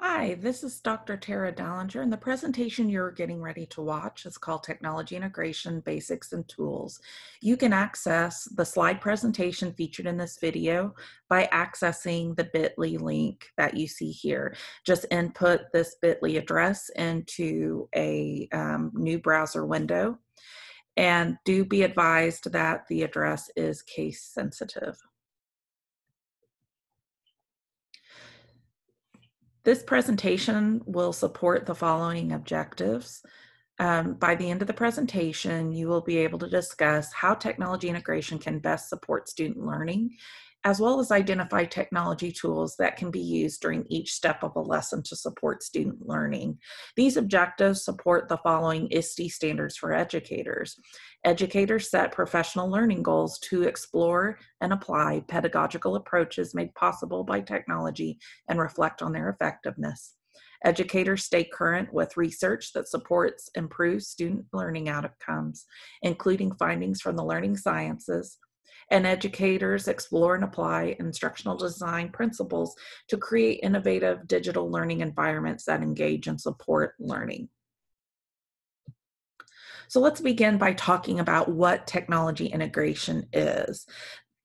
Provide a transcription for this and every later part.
Hi, this is Dr. Tara Dallinger, and the presentation you're getting ready to watch is called Technology Integration Basics and Tools. You can access the slide presentation featured in this video by accessing the bit.ly link that you see here. Just input this bit.ly address into a new browser window, and do be advised that the address is case sensitive. This presentation will support the following objectives. By the end of the presentation, you will be able to discuss how technology integration can best support student learning, as well as identify technology tools that can be used during each step of a lesson to support student learning. These objectives support the following ISTE standards for educators. Educators set professional learning goals to explore and apply pedagogical approaches made possible by technology and reflect on their effectiveness. Educators stay current with research that supports improved student learning outcomes, including findings from the learning sciences. And educators explore and apply instructional design principles to create innovative digital learning environments that engage and support learning. So let's begin by talking about what technology integration is.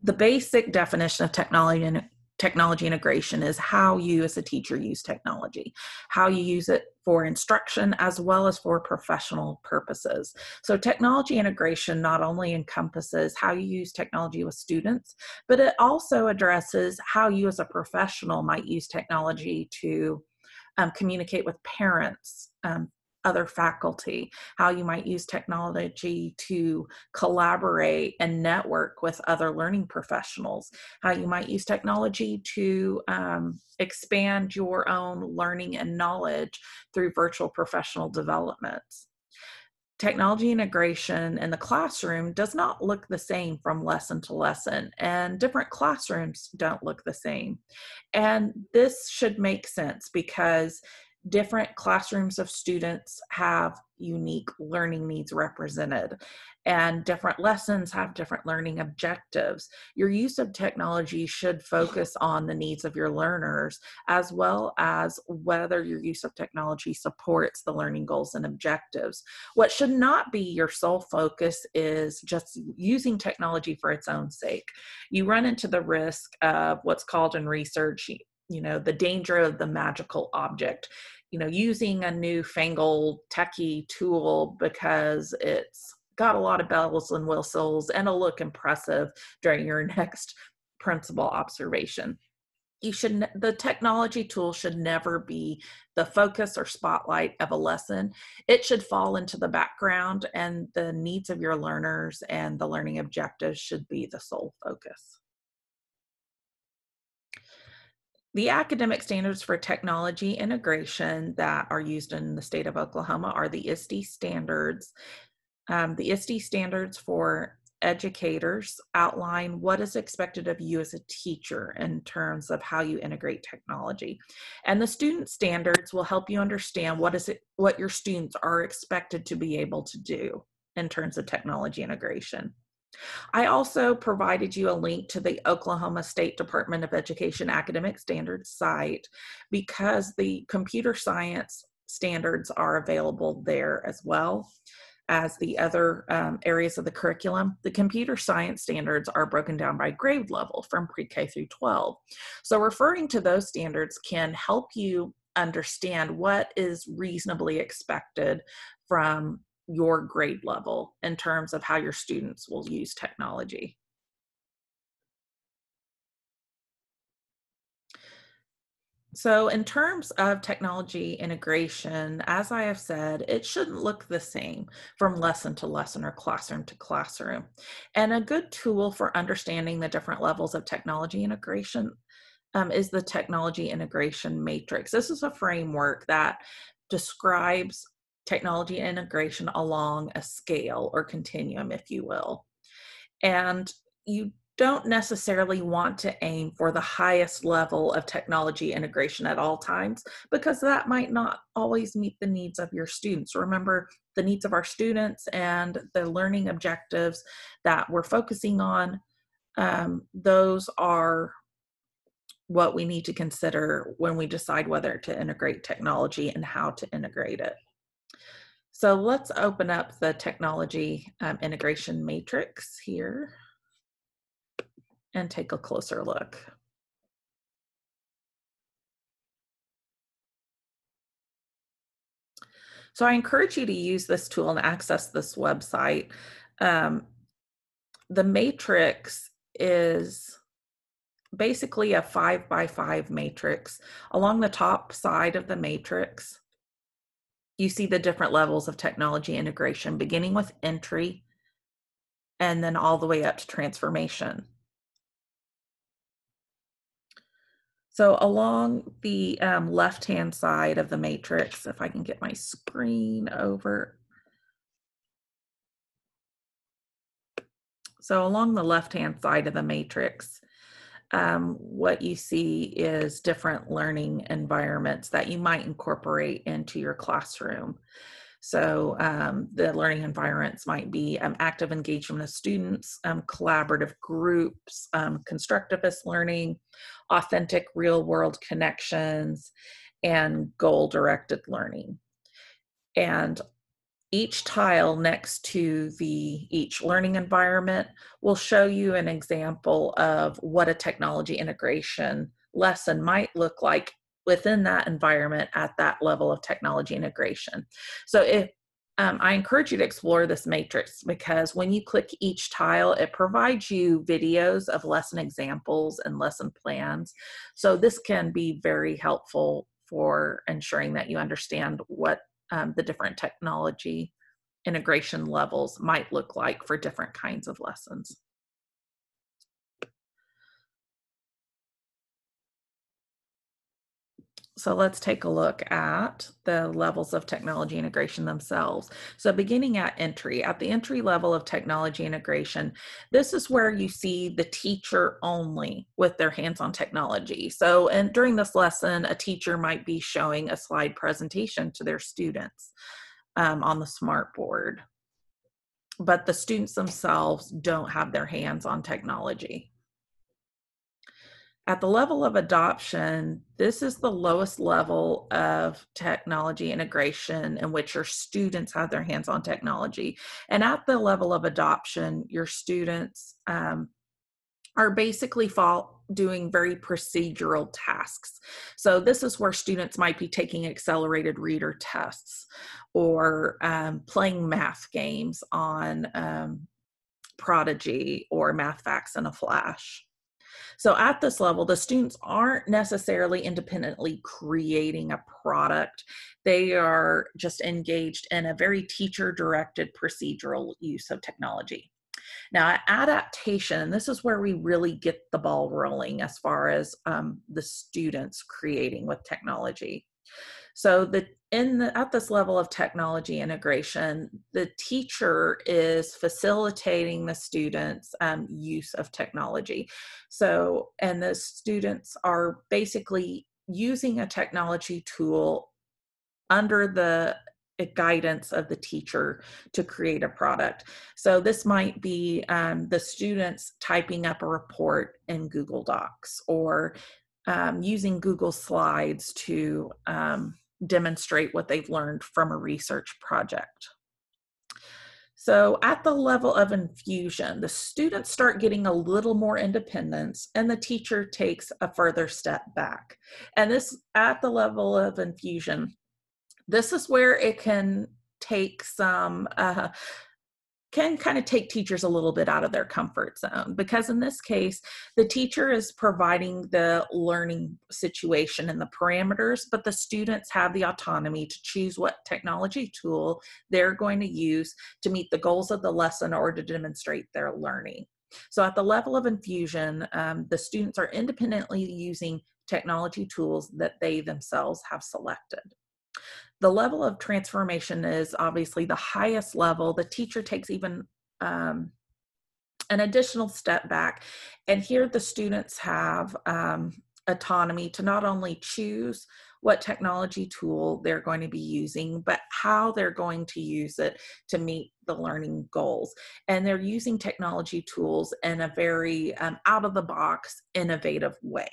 The basic definition of technology integration is how you as a teacher use technology, how you use it for instruction as well as for professional purposes. So technology integration not only encompasses how you use technology with students, but it also addresses how you as a professional might use technology to communicate with parents, other faculty, how you might use technology to collaborate and network with other learning professionals, how you might use technology to expand your own learning and knowledge through virtual professional developments. Technology integration in the classroom does not look the same from lesson to lesson, and different classrooms don't look the same. And this should make sense because different classrooms of students have unique learning needs represented, and different lessons have different learning objectives. Your use of technology should focus on the needs of your learners, as well as whether your use of technology supports the learning goals and objectives. What should not be your sole focus is just using technology for its own sake. You run into the risk of what's called in research, the danger of the magical object. Using a newfangled techie tool because it's got a lot of bells and whistles and it'll look impressive during your next principal observation. The technology tool should never be the focus or spotlight of a lesson. It should fall into the background, and the needs of your learners and the learning objectives should be the sole focus. The academic standards for technology integration that are used in the state of Oklahoma are the ISTE standards. The ISTE standards for educators outline what is expected of you as a teacher in terms of how you integrate technology. And the student standards will help you understand what your students are expected to be able to do in terms of technology integration. I also provided you a link to the Oklahoma State Department of Education Academic Standards site because the computer science standards are available there as well as the other areas of the curriculum. The computer science standards are broken down by grade level from pre-K through 12. So referring to those standards can help you understand what is reasonably expected from your grade level in terms of how your students will use technology. So, in terms of technology integration, as I have said, it shouldn't look the same from lesson to lesson or classroom to classroom. And a good tool for understanding the different levels of technology integration is the technology integration matrix. This is a framework that describes technology integration along a scale or continuum, if you will. And you don't necessarily want to aim for the highest level of technology integration at all times because that might not always meet the needs of your students. Remember, the needs of our students and the learning objectives that we're focusing on, those are what we need to consider when we decide whether to integrate technology and how to integrate it. So let's open up the technology integration matrix here and take a closer look. So I encourage you to use this tool and access this website. Um, the matrix is basically a 5x5 matrix. Along the top side of the matrix, you see the different levels of technology integration, beginning with entry and then all the way up to transformation. So along the left-hand side of the matrix, if I can get my screen over. So along the left-hand side of the matrix, what you see is different learning environments that you might incorporate into your classroom. So the learning environments might be active engagement of students, collaborative groups, constructivist learning, authentic real-world connections, and goal-directed learning. And each tile next to each learning environment will show you an example of what a technology integration lesson might look like within that environment at that level of technology integration. So if I encourage you to explore this matrix, because when you click each tile, it provides you videos of lesson examples and lesson plans. So this can be very helpful for ensuring that you understand what the different technology integration levels might look like for different kinds of lessons. So let's take a look at the levels of technology integration themselves. So beginning at the entry level of technology integration, this is where you see the teacher only with their hands-on technology. So and during this lesson, a teacher might be showing a slide presentation to their students on the smartboard, but the students themselves don't have their hands on technology. At the level of adoption, this is the lowest level of technology integration in which your students have their hands on technology. And at the level of adoption, your students are basically doing very procedural tasks. So this is where students might be taking accelerated reader tests or playing math games on Prodigy or MathFacts in a Flash. So at this level, the students aren't necessarily independently creating a product. They are just engaged in a very teacher-directed procedural use of technology. Now, adaptation, this is where we really get the ball rolling as far as the students creating with technology. So at this level of technology integration, the teacher is facilitating the students' use of technology. So, and the students are basically using a technology tool under the guidance of the teacher to create a product. So this might be the students typing up a report in Google Docs or using Google Slides to demonstrate what they've learned from a research project. So at the level of infusion, the students start getting a little more independence and the teacher takes a further step back. And this, at the level of infusion, this is where it can take can kind of take teachers a little bit out of their comfort zone, because in this case, the teacher is providing the learning situation and the parameters, but the students have the autonomy to choose what technology tool they're going to use to meet the goals of the lesson or to demonstrate their learning. So at the level of infusion, the students are independently using technology tools that they themselves have selected. The level of transformation is obviously the highest level. The teacher takes even an additional step back. And here the students have autonomy to not only choose what technology tool they're going to be using, but how they're going to use it to meet the learning goals. And they're using technology tools in a very out of the box, innovative way.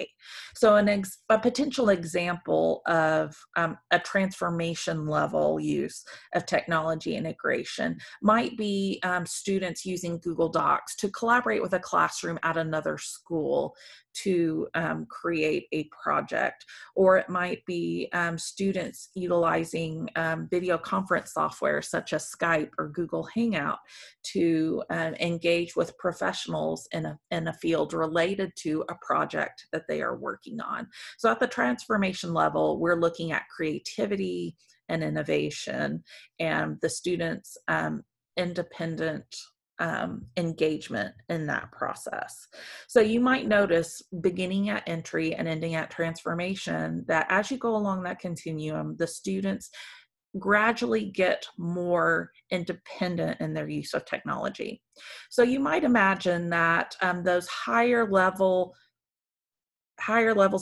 So a potential example of a transformation level use of technology integration might be students using Google Docs to collaborate with a classroom at another school to create a project. Or it might be students utilizing video conference software such as Skype or Google Hangout to engage with professionals in a field related to a project that they are working on. So at the transformation level, we're looking at creativity and innovation and the students' independent engagement in that process. So you might notice beginning at entry and ending at transformation that as you go along that continuum, the students gradually get more independent in their use of technology. So you might imagine that those higher levels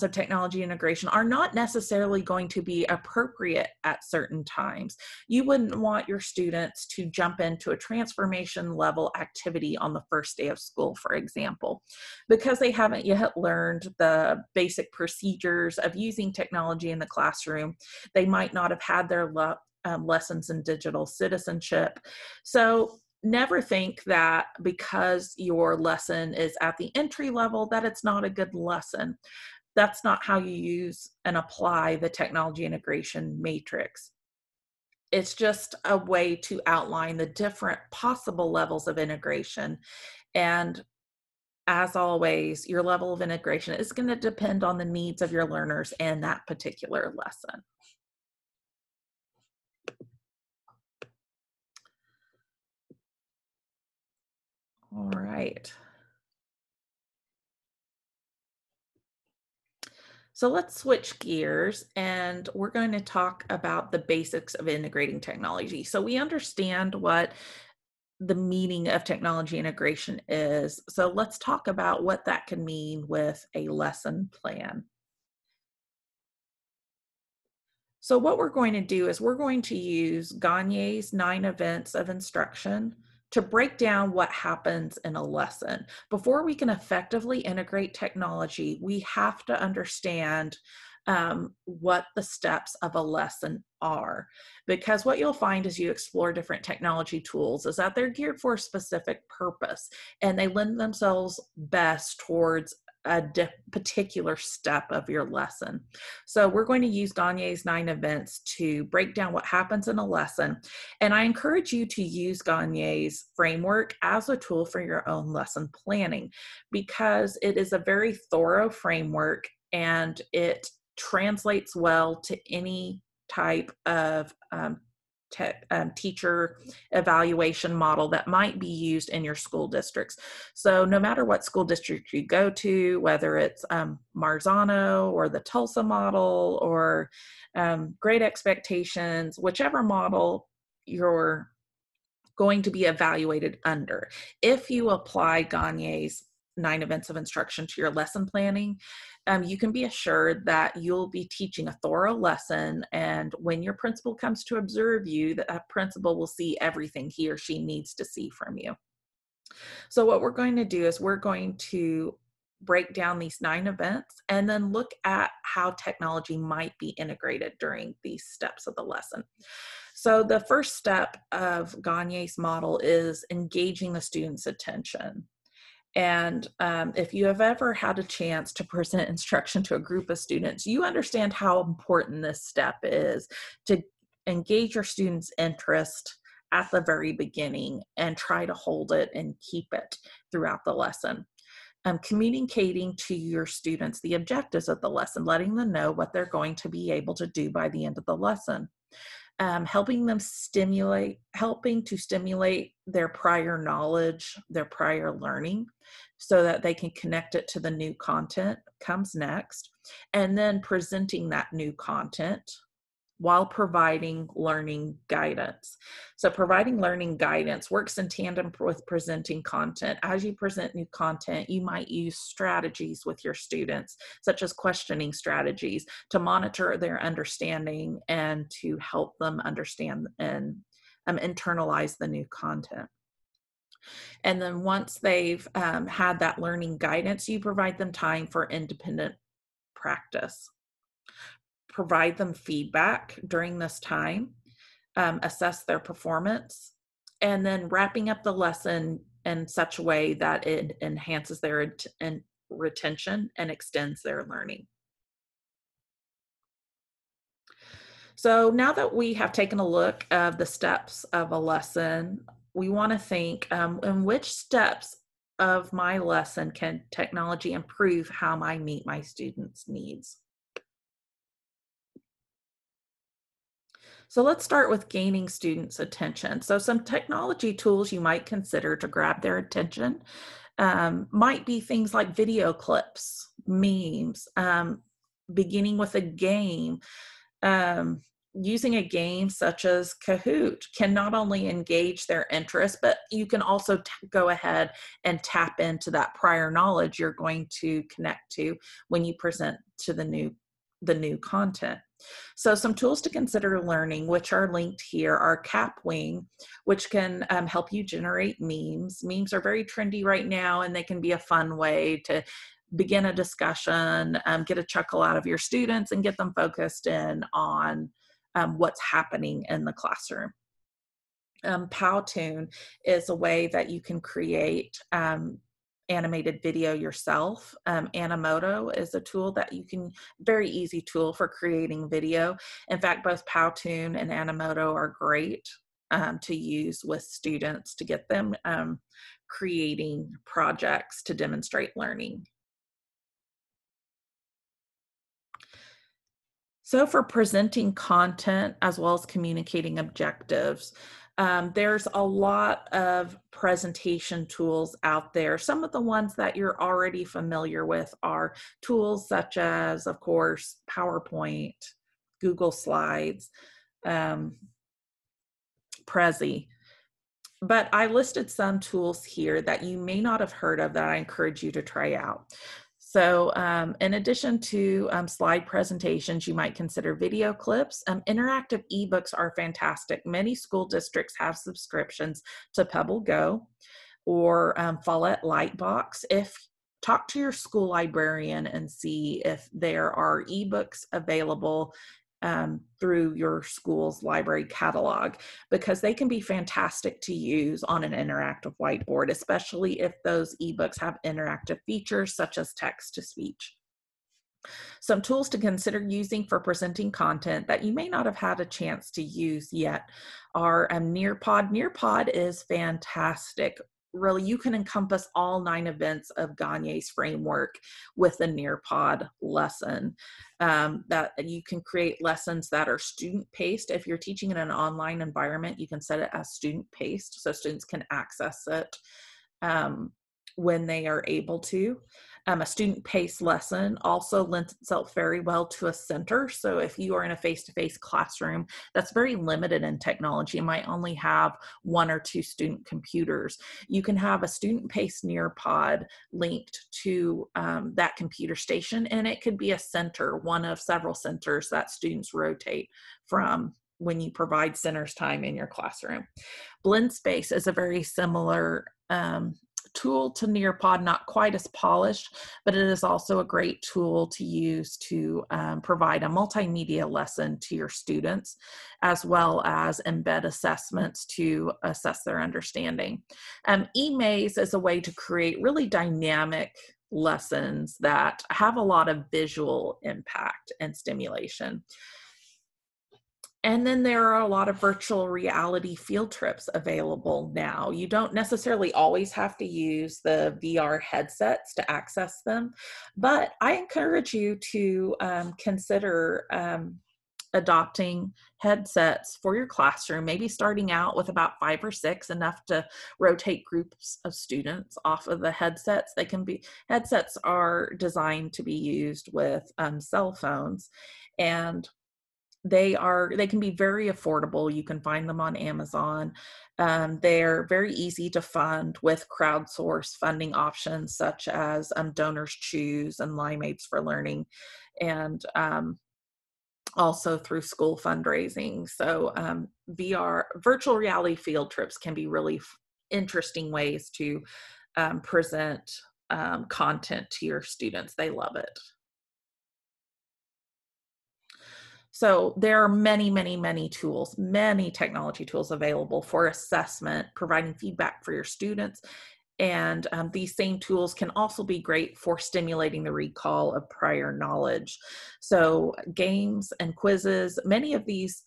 of technology integration are not necessarily going to be appropriate at certain times. You wouldn't want your students to jump into a transformation level activity on the first day of school, for example, because they haven't yet learned the basic procedures of using technology in the classroom. They might not have had their lessons in digital citizenship. So never think that because your lesson is at the entry level that it's not a good lesson. That's not how you use and apply the technology integration matrix. It's just a way to outline the different possible levels of integration. And as always, your level of integration is going to depend on the needs of your learners and that particular lesson. All right. So let's switch gears and we're going to talk about the basics of integrating technology. So we understand what the meaning of technology integration is. So let's talk about what that can mean with a lesson plan. So what we're going to do is we're going to use Gagne's 9 events of instruction to break down what happens in a lesson. Before we can effectively integrate technology, we have to understand what the steps of a lesson are. Because what you'll find as you explore different technology tools is that they're geared for a specific purpose and they lend themselves best towards a particular step of your lesson. So we're going to use Gagne's 9 events to break down what happens in a lesson. And I encourage you to use Gagne's framework as a tool for your own lesson planning because it is a very thorough framework and it translates well to any type of teacher evaluation model that might be used in your school districts. So no matter what school district you go to, whether it's Marzano or the Tulsa model or Great Expectations, whichever model you're going to be evaluated under. If you apply Gagne's 9 events of instruction to your lesson planning, you can be assured that you'll be teaching a thorough lesson. And when your principal comes to observe you, that principal will see everything he or she needs to see from you. So what we're going to do is we're going to break down these 9 events and then look at how technology might be integrated during these steps of the lesson. So the first step of Gagne's model is engaging the student's attention. And if you have ever had a chance to present instruction to a group of students, you understand how important this step is to engage your students' interest at the very beginning and try to hold it and keep it throughout the lesson. Communicating to your students the objectives of the lesson, letting them know what they're going to be able to do by the end of the lesson. Helping to stimulate their prior knowledge, their prior learning, so that they can connect it to the new content comes next, and then presenting that new content while providing learning guidance. So providing learning guidance works in tandem with presenting content. As you present new content, you might use strategies with your students, such as questioning strategies, to monitor their understanding and to help them understand and internalize the new content. And then once they've had that learning guidance, you provide them time for independent practice. Provide them feedback during this time, assess their performance, and then wrapping up the lesson in such a way that it enhances their retention and extends their learning. So now that we have taken a look at the steps of a lesson, we want to think in which steps of my lesson can technology improve how I meet my students' needs. So let's start with gaining students' attention. So some technology tools you might consider to grab their attention might be things like video clips, memes, beginning with a game. Using a game such as Kahoot can not only engage their interest, but you can also go ahead and tap into that prior knowledge you're going to connect to when you present to the new content. So some tools to consider learning, which are linked here, are Kapwing, which can help you generate memes. Memes are very trendy right now, and they can be a fun way to begin a discussion, get a chuckle out of your students, and get them focused in on what's happening in the classroom. Powtoon is a way that you can create animated video yourself. Animoto is a tool that you can, very easy tool for creating video. In fact, both Powtoon and Animoto are great to use with students to get them creating projects to demonstrate learning. So for presenting content as well as communicating objectives, there's a lot of presentation tools out there. Some of the ones that you're already familiar with are tools such as, of course, PowerPoint, Google Slides, Prezi. But I listed some tools here that you may not have heard of that I encourage you to try out. So in addition to slide presentations, you might consider video clips. Interactive ebooks are fantastic. Many school districts have subscriptions to Pebble Go or Follett Lightbox. Talk to your school librarian and see if there are ebooks available through your school's library catalog, because they can be fantastic to use on an interactive whiteboard, especially if those ebooks have interactive features such as text to speech. Some tools to consider using for presenting content that you may not have had a chance to use yet are Nearpod. Nearpod is fantastic. Really, you can encompass all 9 events of Gagne's framework with a Nearpod lesson. That you can create lessons that are student-paced. If you're teaching in an online environment, you can set it as student-paced so students can access it when they are able to. A student-paced lesson also lends itself very well to a center. So if you are in a face-to-face classroom that's very limited in technology, you might only have 1 or 2 student computers, you can have a student-paced Nearpod linked to that computer station, and it could be a center, one of several centers that students rotate from when you provide centers time in your classroom. BlendSpace is a very similar tool to Nearpod, not quite as polished, but it is also a great tool to use to provide a multimedia lesson to your students, as well as embed assessments to assess their understanding. eMaze is a way to create really dynamic lessons that have a lot of visual impact and stimulation. And then there are a lot of virtual reality field trips available now. You don't necessarily always have to use the VR headsets to access them, but I encourage you to consider adopting headsets for your classroom, maybe starting out with about 5 or 6, enough to rotate groups of students off of the headsets. Headsets are designed to be used with cell phones, and They can be very affordable. You can find them on Amazon. They're very easy to fund with crowdsource funding options such as Donors Choose and Limeades for Learning, and also through school fundraising. So VR, virtual reality field trips can be really interesting ways to present content to your students. They love it. So there are many, many, many tools, many technology tools available for assessment, providing feedback for your students. And these same tools can also be great for stimulating the recall of prior knowledge. So games and quizzes, many of these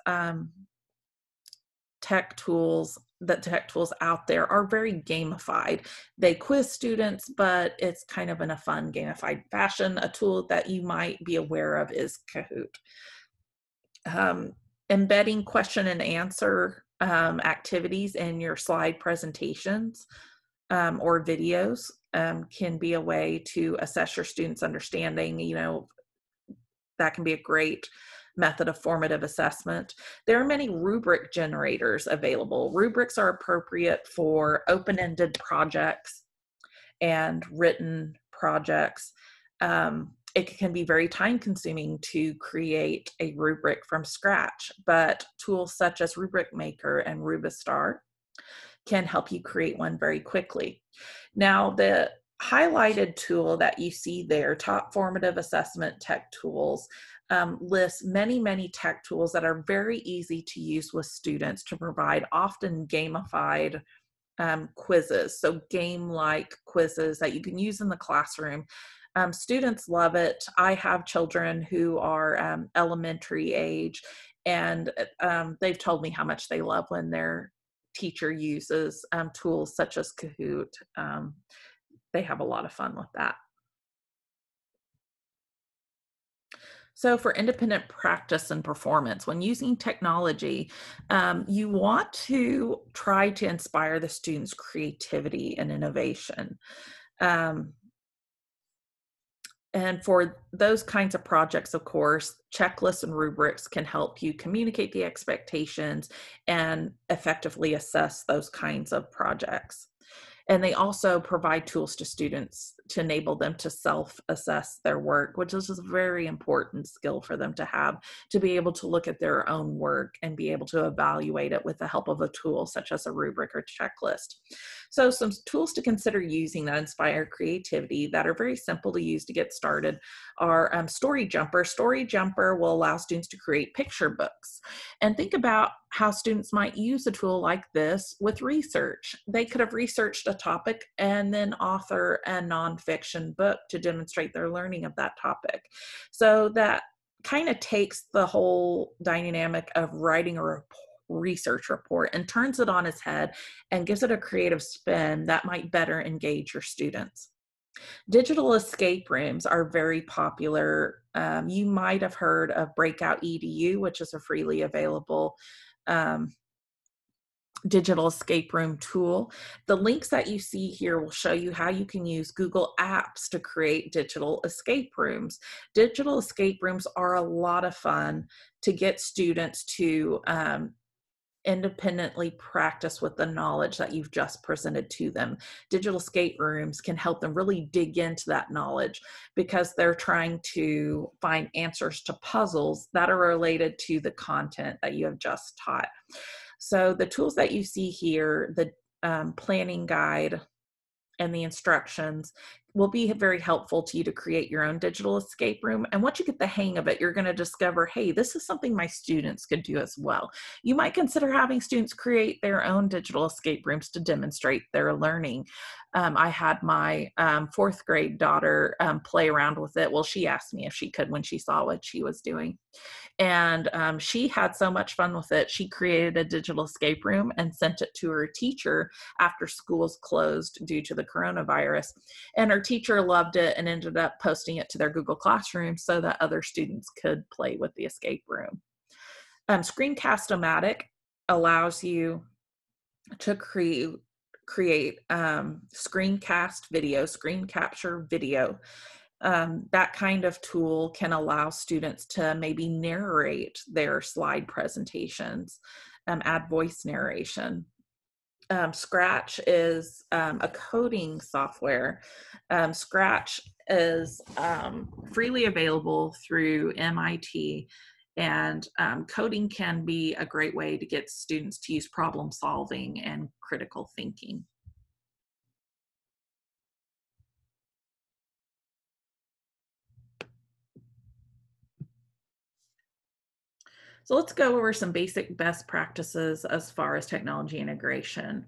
tech tools, the tech tools out there are very gamified. They quiz students, but it's kind of in a fun gamified fashion. A tool that you might be aware of is Kahoot. Embedding question and answer activities in your slide presentations or videos can be a way to assess your students' understanding. That can be a great method of formative assessment. There are many rubric generators available. Rubrics are appropriate for open-ended projects and written projects. It can be very time consuming to create a rubric from scratch, but tools such as Rubric Maker and Rubistar can help you create one very quickly. Now, the highlighted tool that you see there, Top Formative Assessment Tech Tools, lists many, many tech tools that are very easy to use with students to provide often gamified quizzes, so game-like quizzes that you can use in the classroom. Students love it. I have children who are elementary age, and they've told me how much they love when their teacher uses tools such as Kahoot. They have a lot of fun with that. So for independent practice and performance, when using technology, you want to try to inspire the students' creativity and innovation. Um, and for those kinds of projects, of course, checklists and rubrics can help you communicate the expectations and effectively assess those kinds of projects. And they also provide tools to students to enable them to self-assess their work, which is a very important skill for them to have, to be able to look at their own work and be able to evaluate it with the help of a tool such as a rubric or checklist. So some tools to consider using that inspire creativity that are very simple to use to get started are Story Jumper. Story Jumper will allow students to create picture books. And think about how students might use a tool like this with research. They could have researched a topic and then author a nonfiction book to demonstrate their learning of that topic. So that kind of takes the whole dynamic of writing a research report and turns it on its head and gives it a creative spin that might better engage your students. Digital escape rooms are very popular. You might have heard of Breakout EDU, which is a freely available digital escape room tool. The links that you see here will show you how you can use Google Apps to create digital escape rooms. Digital escape rooms are a lot of fun to get students to independently practice with the knowledge that you've just presented to them. Digital escape rooms can help them really dig into that knowledge because they're trying to find answers to puzzles that are related to the content that you have just taught. So the tools that you see here, the planning guide and the instructions, will be very helpful to you to create your own digital escape room. And once you get the hang of it, you're going to discover, hey, this is something my students could do as well. You might consider having students create their own digital escape rooms to demonstrate their learning. I had my fourth grade daughter play around with it. Well, she asked me if she could when she saw what she was doing. And she had so much fun with it. She created a digital escape room and sent it to her teacher after schools closed due to the coronavirus. And her teacher loved it and ended up posting it to their Google Classroom so that other students could play with the escape room. Screencast-O-Matic allows you to create screencast video, screen capture video, that kind of tool can allow students to maybe narrate their slide presentations, add voice narration. Scratch is a coding software. Scratch is freely available through MIT, and coding can be a great way to get students to use problem solving and critical thinking. So let's go over some basic best practices as far as technology integration.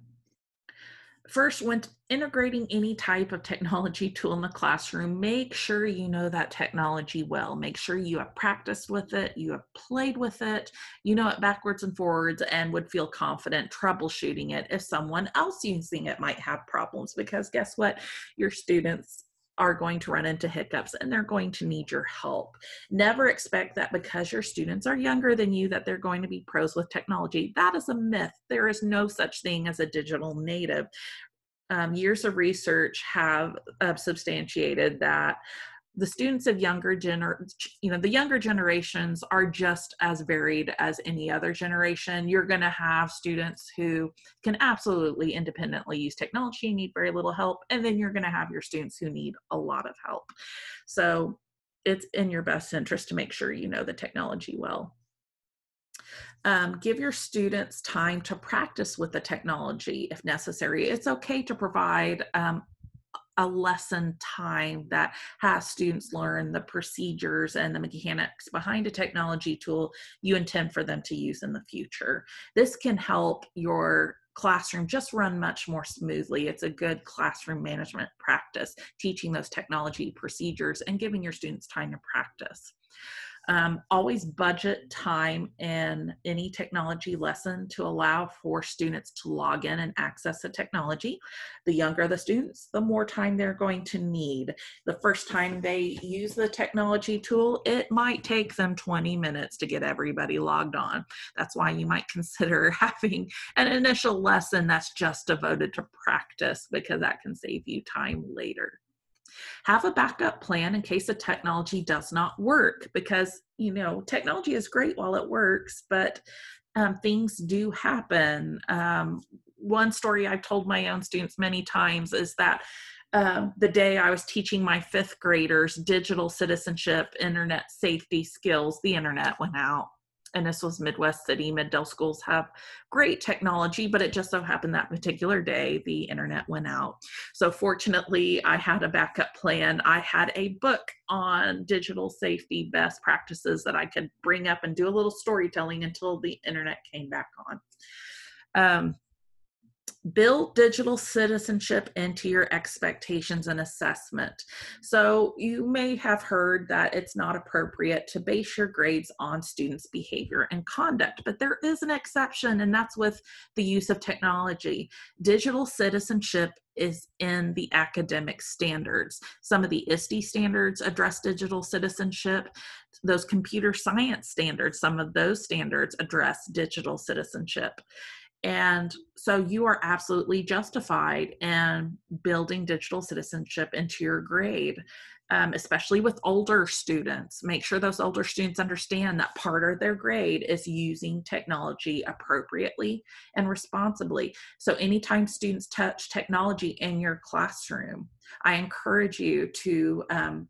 First, when integrating any type of technology tool in the classroom, make sure you know that technology well. Make sure you have practiced with it, you have played with it, you know it backwards and forwards, and would feel confident troubleshooting it if someone else using it might have problems. Because guess what? Your students are going to run into hiccups and they're going to need your help. Never expect that because your students are younger than you that they're going to be pros with technology. That is a myth. There is no such thing as a digital native. Years of research have substantiated that the students of the younger generations are just as varied as any other generation. You're going to have students who can absolutely independently use technology and need very little help, and then you're going to have your students who need a lot of help. So it's in your best interest to make sure you know the technology well. Give your students time to practice with the technology if necessary. It's okay to provide a lesson time that has students learn the procedures and the mechanics behind a technology tool you intend for them to use in the future. This can help your classroom just run much more smoothly. It's a good classroom management practice, teaching those technology procedures and giving your students time to practice. Always budget time in any technology lesson to allow for students to log in and access the technology. The younger the students, the more time they're going to need. The first time they use the technology tool, it might take them 20 minutes to get everybody logged on. That's why you might consider having an initial lesson that's just devoted to practice, because that can save you time later. Have a backup plan in case the technology does not work, because technology is great while it works, but things do happen. One story I've told my own students many times is that the day I was teaching my 5th graders digital citizenship, internet safety skills, the internet went out. And this was Midwest City. Middle schools have great technology, but it just so happened that particular day the internet went out. So fortunately, I had a backup plan. I had a book on digital safety best practices that I could bring up and do a little storytelling until the internet came back on. Build digital citizenship into your expectations and assessment. So you may have heard that it's not appropriate to base your grades on students' behavior and conduct, but there is an exception, and that's with the use of technology. Digital citizenship is in the academic standards. Some of the ISTE standards address digital citizenship. Those computer science standards, some of those standards address digital citizenship. And so you are absolutely justified in building digital citizenship into your grade, especially with older students. Make sure those older students understand that part of their grade is using technology appropriately and responsibly. So anytime students touch technology in your classroom, I encourage you to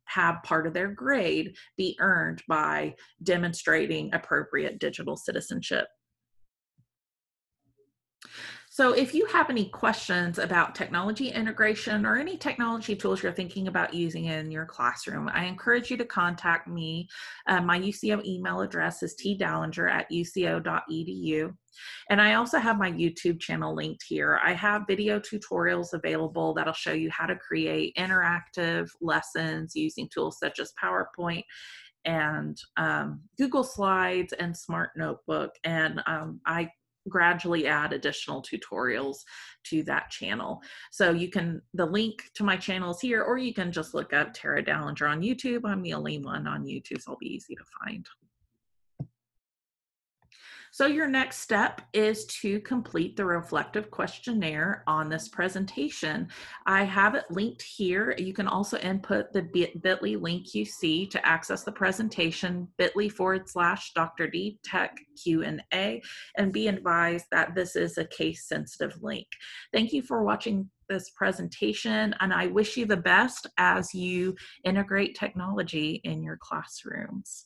have part of their grade be earned by demonstrating appropriate digital citizenship. So if you have any questions about technology integration or any technology tools you're thinking about using in your classroom, I encourage you to contact me. My UCO email address is tdallinger@uco.edu. And I also have my YouTube channel linked here. I have video tutorials available that'll show you how to create interactive lessons using tools such as PowerPoint and Google Slides and Smart Notebook. And I gradually add additional tutorials to that channel. So the link to my channel is here, or you can just look up Tara Dallinger on YouTube. I'm the only one on YouTube, so it'll be easy to find. So your next step is to complete the reflective questionnaire on this presentation. I have it linked here. You can also input the bit.ly link you see to access the presentation, bit.ly/Dr. D Tech Q&A, and be advised that this is a case sensitive link. Thank you for watching this presentation, and I wish you the best as you integrate technology in your classrooms.